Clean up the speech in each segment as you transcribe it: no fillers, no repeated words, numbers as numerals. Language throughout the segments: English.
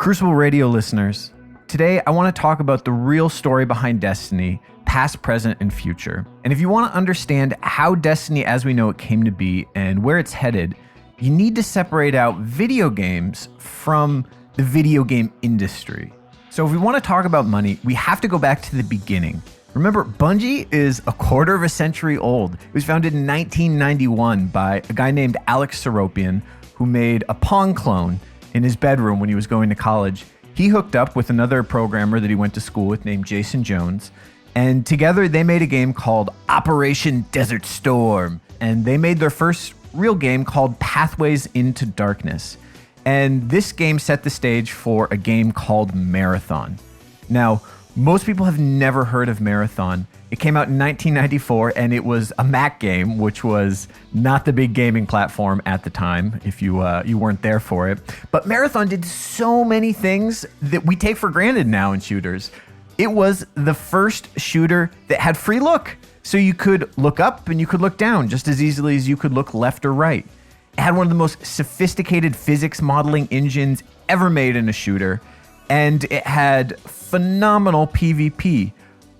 Crucible Radio listeners, today I want to talk about the real story behind Destiny, past, present, and future. And if you want to understand how Destiny as we know it came to be and where it's headed, you need to separate out video games from the video game industry. So if we want to talk about money, we have to go back to the beginning. Remember, Bungie is a quarter of a century old. It was founded in 1991 by a guy named Alex Seropian, who made a Pong clone in his bedroom when he was going to college. He hooked up with another programmer that he went to school with named Jason Jones, and together they made a game called Operation Desert Storm, and they made their first real game called Pathways into Darkness. And this game set the stage for a game called Marathon. Now, most people have never heard of Marathon. It came out in 1994, and it was a Mac game, which was not the big gaming platform at the time, if you weren't there for it. But Marathon did so many things that we take for granted now in shooters. It was the first shooter that had free look. So you could look up and you could look down just as easily as you could look left or right. It had one of the most sophisticated physics modeling engines ever made in a shooter, and it had phenomenal PvP.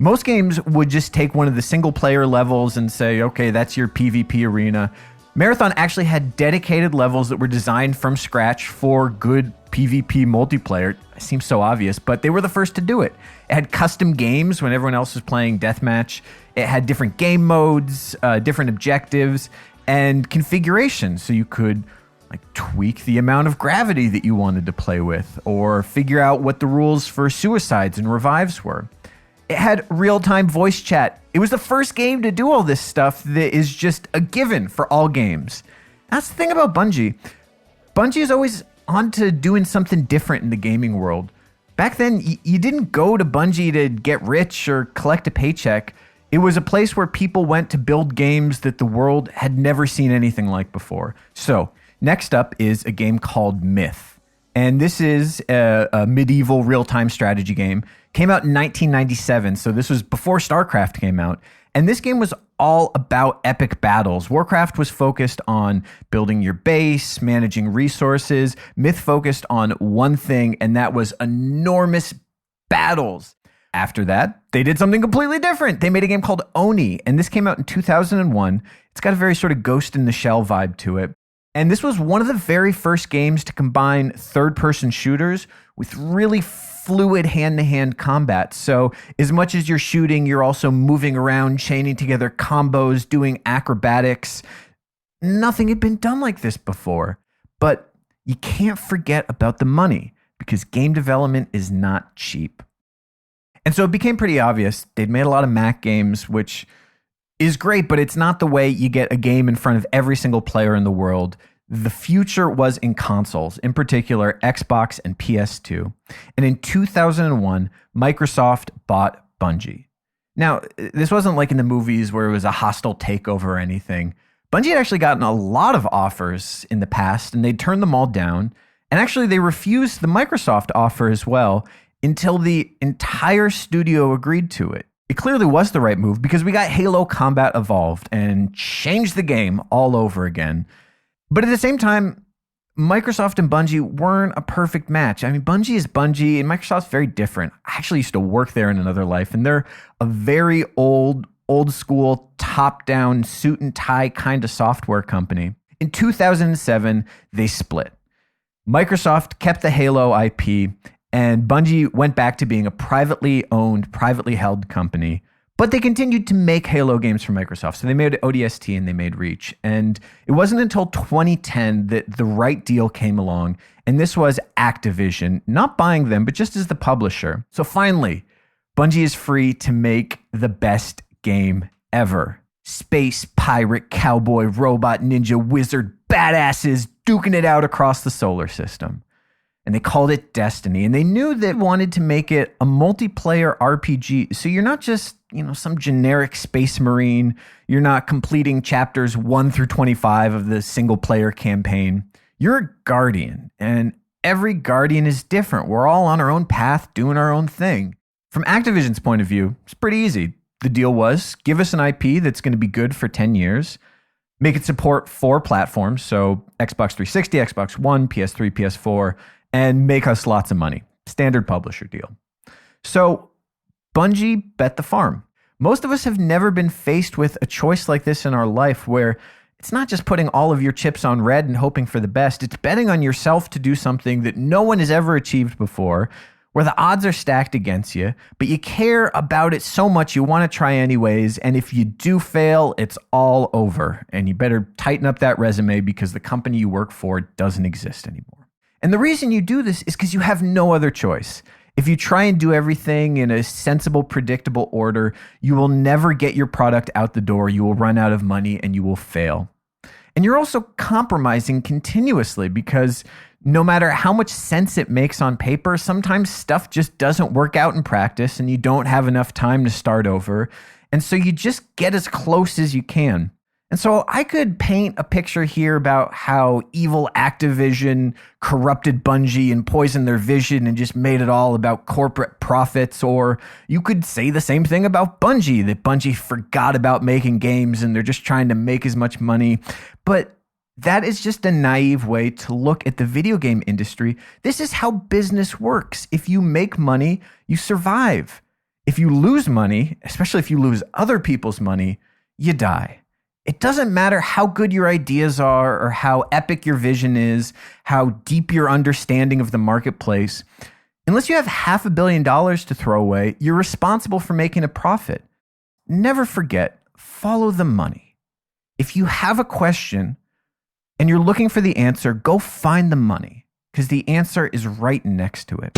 Most games would just take one of the single player levels and say, okay, that's your PvP arena. Marathon actually had dedicated levels that were designed from scratch for good PvP multiplayer. It seems so obvious, but they were the first to do it. It had custom games when everyone else was playing deathmatch. It had different game modes, different objectives, and configurations, so you could tweak the amount of gravity that you wanted to play with, or figure out what the rules for suicides and revives were. It had real-time voice chat. It was the first game to do all this stuff that is just a given for all games. That's the thing about Bungie. Bungie is always on to doing something different in the gaming world. Back then, you didn't go to Bungie to get rich or collect a paycheck. It was a place where people went to build games that the world had never seen anything like before. So, next up is a game called Myth. And this is a medieval real-time strategy game. Came out in 1997, so this was before StarCraft came out. And this game was all about epic battles. Warcraft was focused on building your base, managing resources. Myth focused on one thing, and that was enormous battles. After that, they did something completely different. They made a game called Oni, and this came out in 2001. It's got a very sort of Ghost in the Shell vibe to it. And this was one of the very first games to combine third-person shooters with really fluid hand-to-hand combat. So as much as you're shooting, you're also moving around, chaining together combos, doing acrobatics. Nothing had been done like this before. But you can't forget about the money, because game development is not cheap. And so it became pretty obvious. They'd made a lot of Mac games, which is great, but it's not the way you get a game in front of every single player in the world. The future was in consoles, in particular Xbox and PS2. And in 2001, Microsoft bought Bungie. Now, this wasn't like in the movies where it was a hostile takeover or anything. Bungie had actually gotten a lot of offers in the past, and they'd turned them all down. And actually, they refused the Microsoft offer as well until the entire studio agreed to it. It clearly was the right move, because we got Halo Combat Evolved and changed the game all over again. But at the same time, Microsoft and Bungie weren't a perfect match. I mean, Bungie is Bungie, and Microsoft's very different. I actually used to work there in another life, and they're a very old school, top-down, suit and tie kind of software company. In 2007, they split. Microsoft kept the Halo IP, and Bungie went back to being a privately owned, privately held company. But they continued to make Halo games for Microsoft. So they made ODST and they made Reach. And it wasn't until 2010 that the right deal came along. And this was Activision, not buying them, but just as the publisher. So finally, Bungie is free to make the best game ever. Space, pirate, cowboy, robot, ninja, wizard, badasses duking it out across the solar system. And they called it Destiny. And they knew they wanted to make it a multiplayer RPG. So you're not just, some generic space marine. You're not completing chapters 1 through 25 of the single player campaign. You're a guardian. And every guardian is different. We're all on our own path, doing our own thing. From Activision's point of view, it's pretty easy. The deal was, give us an IP that's going to be good for 10 years. Make it support 4 platforms. So Xbox 360, Xbox One, PS3, PS4, and make us lots of money. Standard publisher deal. So Bungie bet the farm. Most of us have never been faced with a choice like this in our life where it's not just putting all of your chips on red and hoping for the best. It's betting on yourself to do something that no one has ever achieved before, where the odds are stacked against you, but you care about it so much you want to try anyways, and if you do fail, it's all over, and you better tighten up that resume because the company you work for doesn't exist anymore. And the reason you do this is because you have no other choice. If you try and do everything in a sensible, predictable order, you will never get your product out the door, you will run out of money, and you will fail. And you're also compromising continuously because no matter how much sense it makes on paper, sometimes stuff just doesn't work out in practice and you don't have enough time to start over. And so you just get as close as you can. And so I could paint a picture here about how evil Activision corrupted Bungie and poisoned their vision and just made it all about corporate profits. Or you could say the same thing about Bungie, that Bungie forgot about making games and they're just trying to make as much money. But that is just a naive way to look at the video game industry. This is how business works. If you make money, you survive. If you lose money, especially if you lose other people's money, you die. It doesn't matter how good your ideas are or how epic your vision is, how deep your understanding of the marketplace. Unless you have $500 million to throw away, you're responsible for making a profit. Never forget, follow the money. If you have a question and you're looking for the answer, go find the money because the answer is right next to it.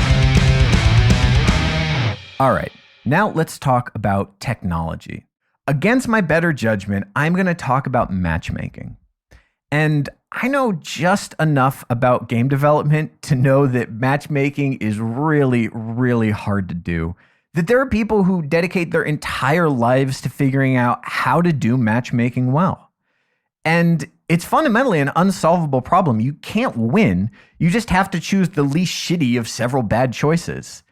All right, now let's talk about technology. Against my better judgment, I'm going to talk about matchmaking. And I know just enough about game development to know that matchmaking is really, really hard to do. That there are people who dedicate their entire lives to figuring out how to do matchmaking well. And it's fundamentally an unsolvable problem. You can't win. You just have to choose the least shitty of several bad choices.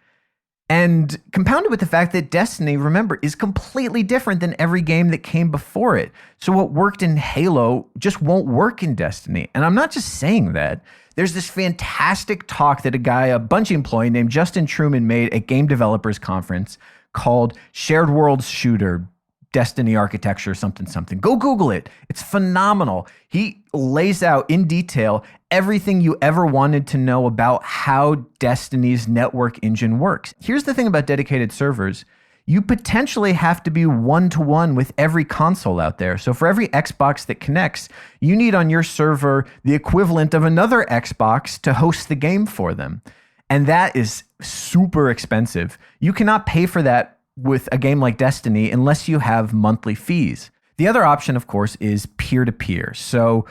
And compounded with the fact that Destiny, remember, is completely different than every game that came before it. So what worked in Halo just won't work in Destiny. And I'm not just saying that. There's this fantastic talk that a Bungie employee named Justin Truman made at Game Developers Conference called Shared Worlds Shooter, Destiny Architecture, something. Go Google it. It's phenomenal. He lays out in detail everything you ever wanted to know about how Destiny's network engine works. Here's the thing about dedicated servers. You potentially have to be one-to-one with every console out there. So for every Xbox that connects, you need on your server the equivalent of another Xbox to host the game for them. And that is super expensive. You cannot pay for that with a game like Destiny unless you have monthly fees. The other option, of course, is peer-to-peer. So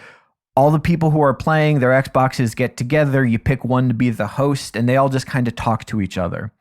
all the people who are playing their Xboxes get together, you pick one to be the host, and they all just kind of talk to each other.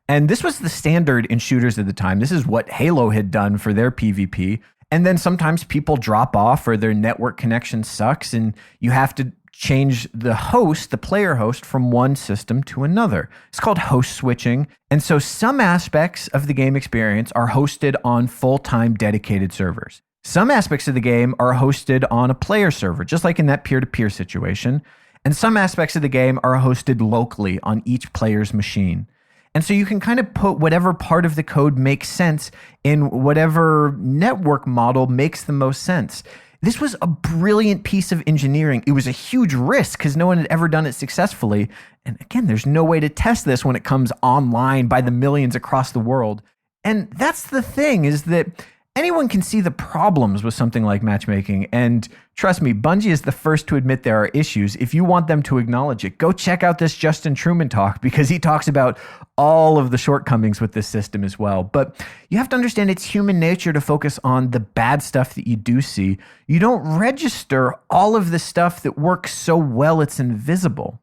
And this was the standard in shooters at the time. This is what Halo had done for their PvP. And then sometimes people drop off or their network connection sucks, and you have to change the host, the player host, from one system to another. It's called host switching. And so some aspects of the game experience are hosted on full-time dedicated servers. Some aspects of the game are hosted on a player server, just like in that peer-to-peer situation. And some aspects of the game are hosted locally on each player's machine. And so you can kind of put whatever part of the code makes sense in whatever network model makes the most sense. This was a brilliant piece of engineering. It was a huge risk because no one had ever done it successfully. And again, there's no way to test this when it comes online by the millions across the world. And that's the thing, is that anyone can see the problems with something like matchmaking. And trust me, Bungie is the first to admit there are issues. If you want them to acknowledge it, go check out this Justin Truman talk because he talks about all of the shortcomings with this system as well. But you have to understand it's human nature to focus on the bad stuff that you do see. You don't register all of the stuff that works so well it's invisible.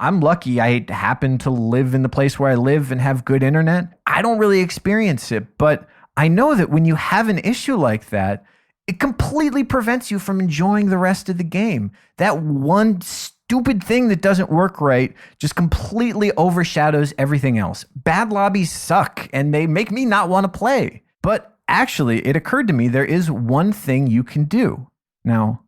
I'm lucky I happen to live in the place where I live and have good internet. I don't really experience it, but I know that when you have an issue like that, it completely prevents you from enjoying the rest of the game. That one stupid thing that doesn't work right just completely overshadows everything else. Bad lobbies suck and they make me not want to play. But actually, it occurred to me there is one thing you can do. Now,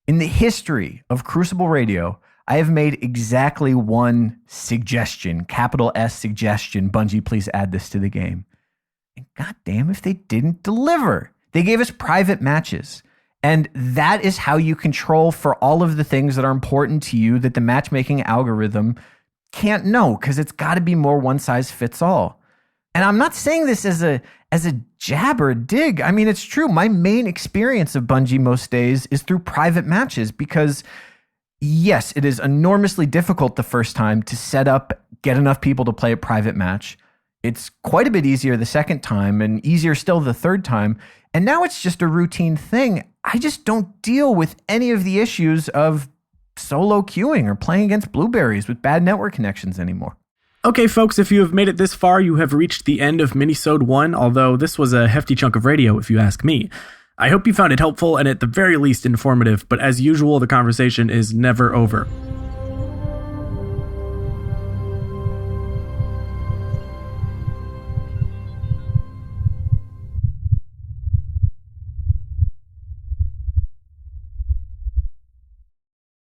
in the history of Crucible Radio, I have made exactly one suggestion, capital S suggestion. Bungie, please add this to the game. And goddamn if they didn't deliver. They gave us private matches. And that is how you control for all of the things that are important to you that the matchmaking algorithm can't know, because it's got to be more one size fits all. And I'm not saying this as a jab or a dig. I mean, it's true. My main experience of Bungie most days is through private matches, because yes, it is enormously difficult the first time to set up, get enough people to play a private match. It's quite a bit easier the second time, and easier still the third time. And now it's just a routine thing. I just don't deal with any of the issues of solo queuing or playing against blueberries with bad network connections anymore. Okay, folks, if you have made it this far, you have reached the end of Minisode 1, although this was a hefty chunk of radio, if you ask me. I hope you found it helpful and at the very least informative, but as usual, the conversation is never over.